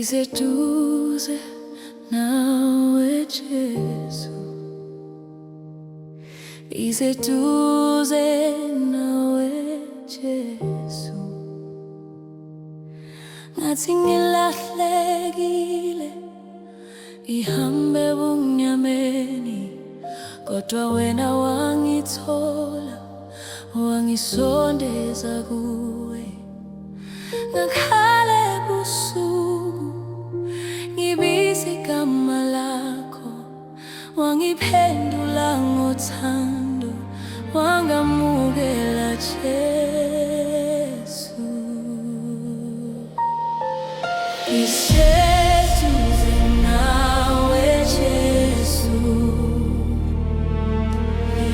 Ngiseduze nawe Jesu, ngiseduze nawe Jesu. Ngathi ngilahlekile ngihambe ebumnyameni, kodwa wena wangithola, wangisondeza kuwe. Ngakhala ebusuku ngibiza igama lakho, wangiphendula ngothando, wangamukela Jesu. Ngiseduze nawe Jesu,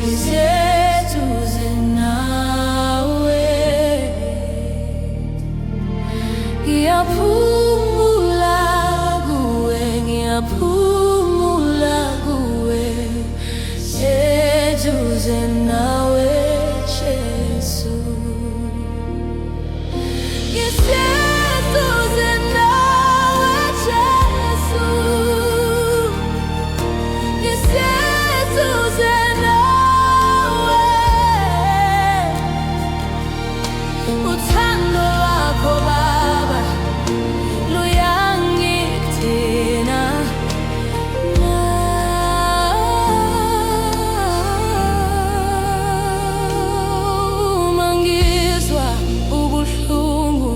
ngiseduze nawe. Ngiyaphumula kuwe, ngiyaphumula kuwe, seduze nawe Jesu. Ngiseduze nawe Jesu, ngiseduze nawe. Uthando lwakho Baba luyangithina, uma ngizwa ubuhlungu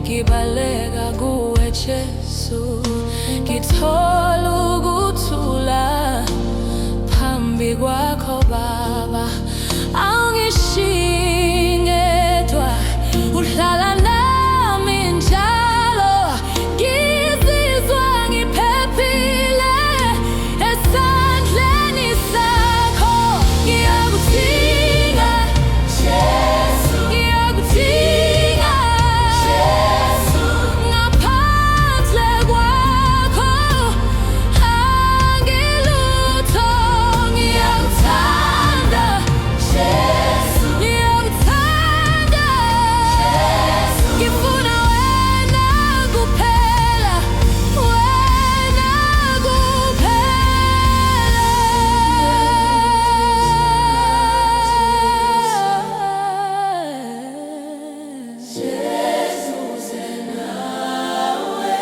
ngibaleka kuwe Jesu, ngithola ukuthula phambi kwakho Baba. Awungishiyi ngedwa, uhlala nami njalo, ngizizwa ngiphephile esandleni sakho. Ngiyakudinga Jesu, ngiyakudinga Jesu, ngaphandle kwakho angilutho. Ngiyakuthanda Jesu, ngiyakuthanda Jesu, ngifuna wena kuphela, wena kuphela. Jesu nawe,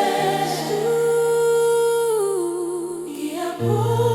ngiyakudinga.